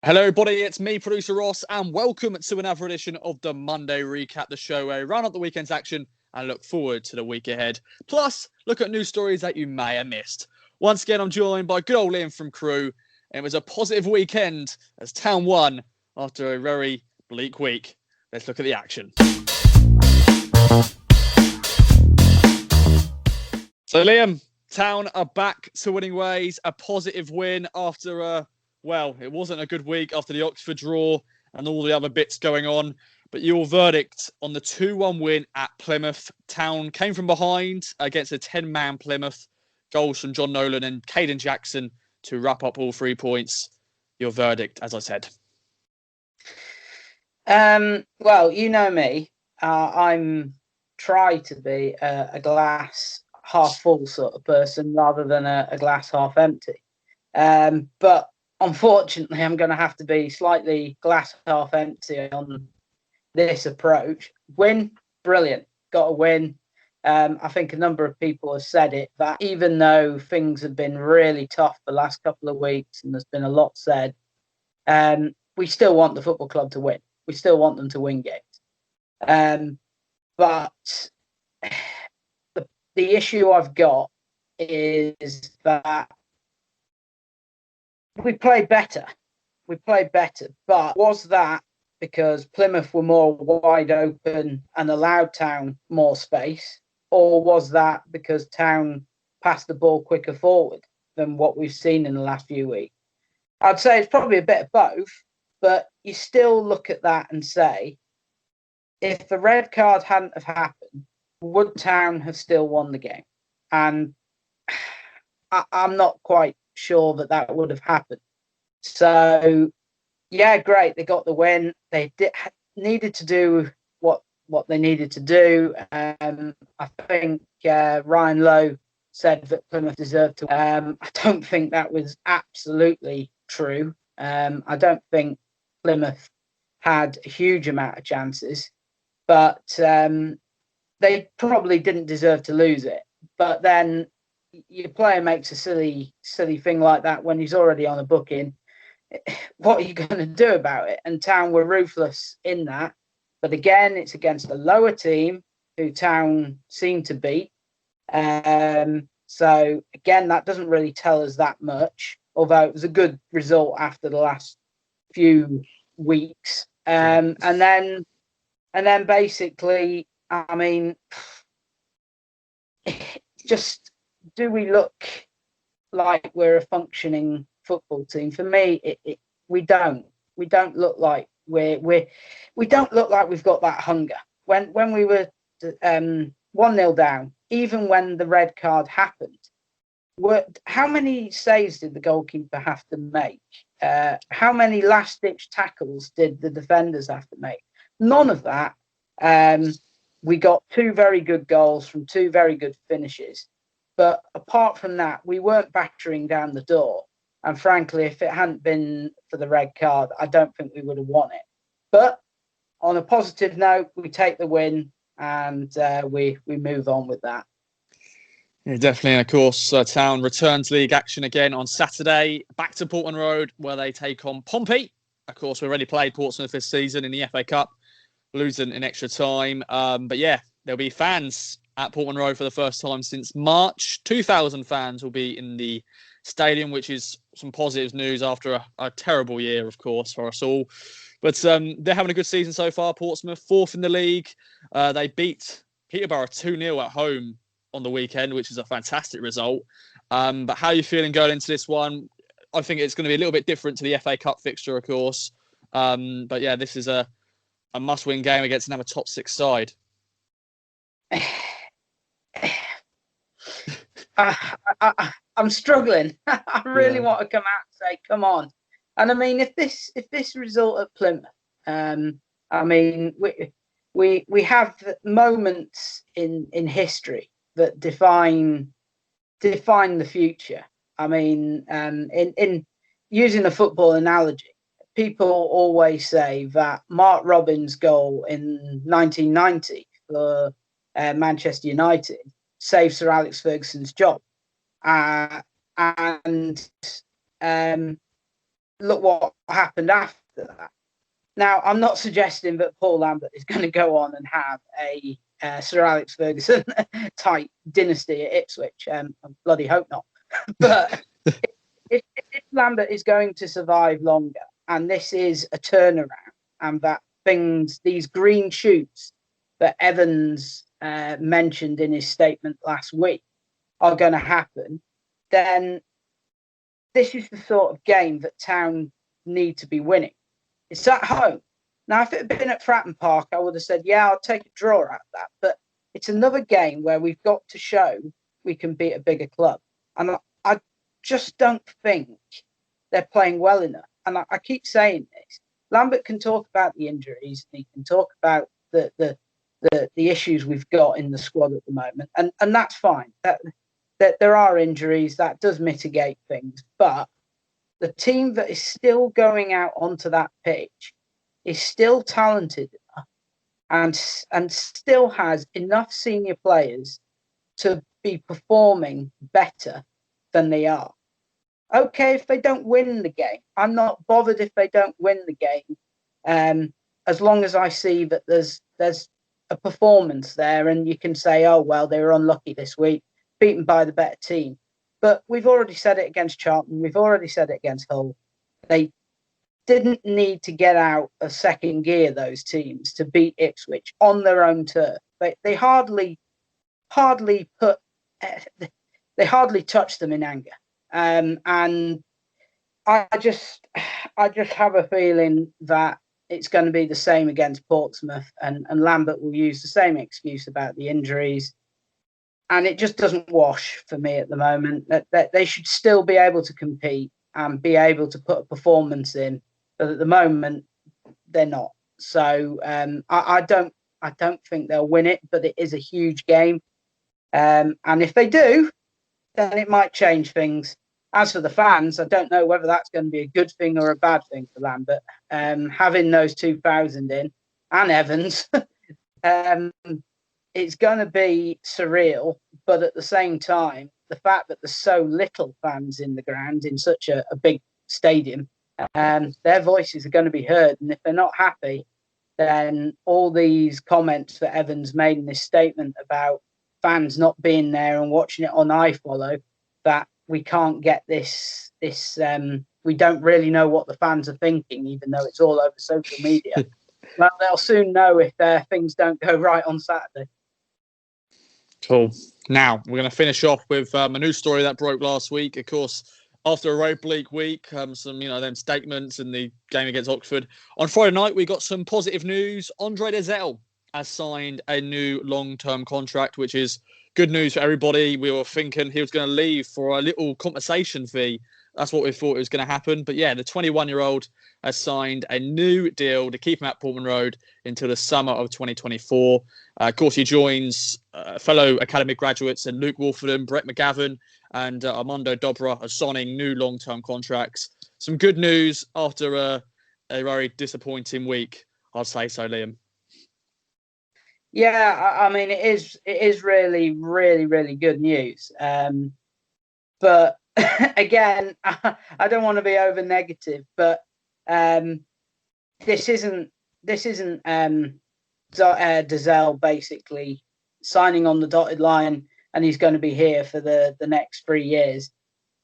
Hello, everybody. It's me, producer Ross, and welcome to another edition of the Monday Recap, the show where we round up the weekend's action and look forward to the week ahead. Plus, look at news stories that you may have missed. Once again, I'm joined by good old Liam from Crewe, and it was a positive weekend as Town won after a very bleak week. Let's look at the action. So, Liam, Town are back to winning ways. A positive win after it wasn't a good week after the Oxford draw and all the other bits going on. But your verdict on the 2-1 win at Plymouth. Town came from behind against a 10-man Plymouth. Goals from John Nolan and Caden Jackson to wrap up all 3 points. Your verdict, as I said. Well, you know me. I'm try to be a glass half full sort of person rather than a glass half empty. But unfortunately, I'm going to have to be slightly glass half empty on this approach. Win, brilliant. Got a win. I think a number of people have said it, that even though things have been really tough the last couple of weeks and there's been a lot said, we still want the football club to win. We still want them to win games. But the issue I've got is that we played better. But was that because Plymouth were more wide open and allowed Town more space? Or was that because Town passed the ball quicker forward than what we've seen in the last few weeks? I'd say it's probably a bit of both, but you still look at that and say, if the red card hadn't have happened, would Town have still won the game? And I'm not quite sure that would have happened. So, yeah, great. They got the win. They needed to do what they needed to do. I think Ryan Lowe said that Plymouth deserved to. I don't think that was absolutely true. I don't think Plymouth had a huge amount of chances, but they probably didn't deserve to lose it. But then your player makes a silly thing like that when he's already on a booking. What are you going to do about it? And Town were ruthless in that. But again, it's against a lower team who Town seemed to beat. So again, that doesn't really tell us that much, although it was a good result after the last few weeks. And then basically, I mean, just, do we look like we're a functioning football team? For me, we don't. We don't look like we don't look like we've got that hunger. When we were 1-0 down, even when the red card happened, how many saves did the goalkeeper have to make? How many last-ditch tackles did the defenders have to make? None of that. We got 2 very good goals from 2 very good finishes. But apart from that, we weren't battering down the door. And frankly, if it hadn't been for the red card, I don't think we would have won it. But on a positive note, we take the win and we move on with that. Yeah, definitely. And of course, Town returns league action again on Saturday, back to Portman Road, where they take on Pompey. Of course, we already played Portsmouth this season in the FA Cup, losing in extra time. But yeah, there'll be fans at Portman Road for the first time since March. 2,000 fans will be in the stadium, which is some positive news after a terrible year, of course, for us all. But they're having a good season so far. Portsmouth, 4th in the league. They beat Peterborough 2-0 at home on the weekend, which is a fantastic result. But how are you feeling going into this one? I think it's going to be a little bit different to the FA Cup fixture, of course. But yeah, this is a must-win game against another top 6 side. I'm struggling. I really want to come out and say, come on. And I mean, if this result at Plymouth, I mean, we have moments in history that define the future. I mean, in using a football analogy, people always say that Mark Robins' goal in 1990 for Manchester United saved Sir Alex Ferguson's job. And look what happened after that. Now, I'm not suggesting that Paul Lambert is going to go on and have a Sir Alex Ferguson type dynasty at Ipswich. I bloody hope not. But if Lambert is going to survive longer, and this is a turnaround, and that these green shoots that Evans mentioned in his statement last week are going to happen, then this is the sort of game that Town need to be winning. It's at home. Now, if it had been at Fratton Park, I would have said, yeah, I'll take a draw out of that. But it's another game where we've got to show we can beat a bigger club. And I just don't think they're playing well enough. And I keep saying this. Lambert can talk about the injuries. And he can talk about the issues we've got in the squad at the moment. And that's fine. That there are injuries, that does mitigate things. But the team that is still going out onto that pitch is still talented enough and still has enough senior players to be performing better than they are. Okay, if they don't win the game, I'm not bothered if they don't win the game, as long as I see that there's a performance there, and you can say, oh, well, they were unlucky this week, beaten by the better team. But we've already said it against Charlton. We've already said it against Hull. They didn't need to get out of second gear, those teams, to beat Ipswich on their own turf. They hardly touched them in anger. And I just have a feeling that it's going to be the same against Portsmouth, and Lambert will use the same excuse about the injuries. And it just doesn't wash for me at the moment. That they should still be able to compete and be able to put a performance in, but at the moment they're not. So I don't think they'll win it, but it is a huge game. And if they do, then it might change things. As for the fans, I don't know whether that's going to be a good thing or a bad thing for Lambert. Having those 2,000 in and Evans, it's going to be surreal. But at the same time, the fact that there's so little fans in the ground in such a big stadium, their voices are going to be heard. And if they're not happy, then all these comments that Evans made in this statement about fans not being there and watching it on iFollow, that we can't get this we don't really know what the fans are thinking, even though it's all over social media. Well, they'll soon know if things don't go right on Saturday. Cool. Now, we're going to finish off with a news story that broke last week. Of course, after a very bleak week, them statements in the game against Oxford. On Friday night, we got some positive news. Andre Dozzell has signed a new long-term contract, which is good news for everybody. We were thinking he was going to leave for a little compensation fee. That's what we thought was going to happen. But yeah, the 21-year-old has signed a new deal to keep him at Portman Road until the summer of 2024. Of course, he joins fellow academy graduates in Luke Wolfenden, Brett McGavin, and Armando Dobra are signing new long-term contracts. Some good news after a very disappointing week, I'd say so, Liam. Yeah, I mean, it is really, really, really good news. But again, I don't want to be over negative, but this isn't Dozzell basically signing on the dotted line and he's going to be here for the next 3 years.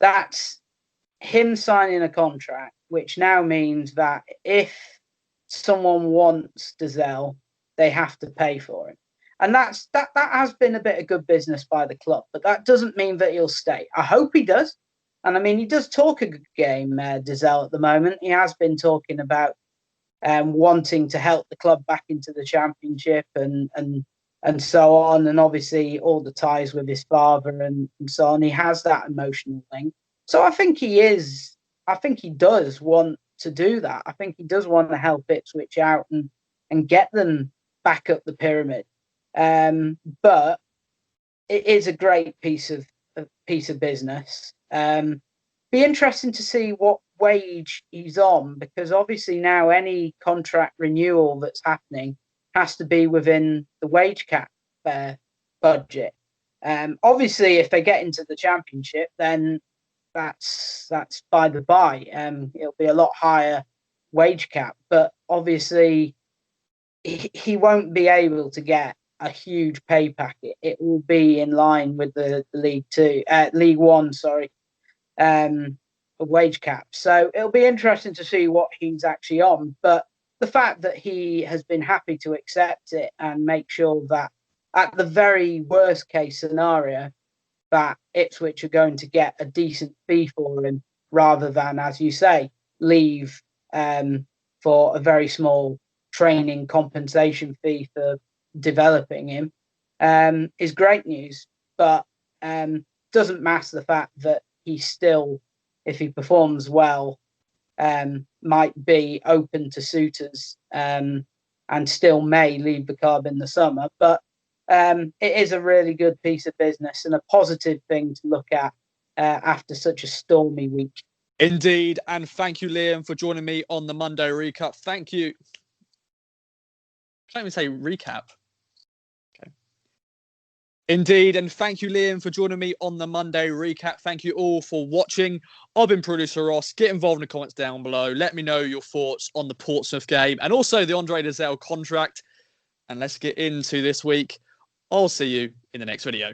That's him signing a contract, which now means that if someone wants Dozzell, they have to pay for him. And that has been a bit of good business by the club, but that doesn't mean that he'll stay. I hope he does. And I mean, he does talk a good game, Dozzell, at the moment. He has been talking about wanting to help the club back into the Championship and so on. And obviously all the ties with his father and so on. He has that emotional thing. So I think he does want to do that. I think he does want to help Ipswich out and get them back up the pyramid. But it is a great piece of business. Be interesting to see what wage he's on, because obviously now any contract renewal that's happening has to be within the wage cap budget. Obviously, if they get into the Championship, then that's by the by. It'll be a lot higher wage cap, but obviously he won't be able to get a huge pay packet. It will be in line with the League One, wage cap. So it'll be interesting to see what he's actually on. But the fact that he has been happy to accept it and make sure that at the very worst case scenario, that Ipswich are going to get a decent fee for him rather than, as you say, leave for a very small training compensation fee for developing him is great news. But doesn't mask the fact that he still, if he performs well, might be open to suitors and still may leave the club in the summer. But it is a really good piece of business and a positive thing to look at after such a stormy week. Indeed. And thank you, Liam, for joining me on the Monday Recap. Thank you. I can't even say recap. Okay. Indeed. And thank you, Liam, for joining me on the Monday Recap. Thank you all for watching. I've been producer Ross. Get involved in the comments down below. Let me know your thoughts on the Portsmouth game and also the Andre Dozzell contract. And let's get into this week. I'll see you in the next video.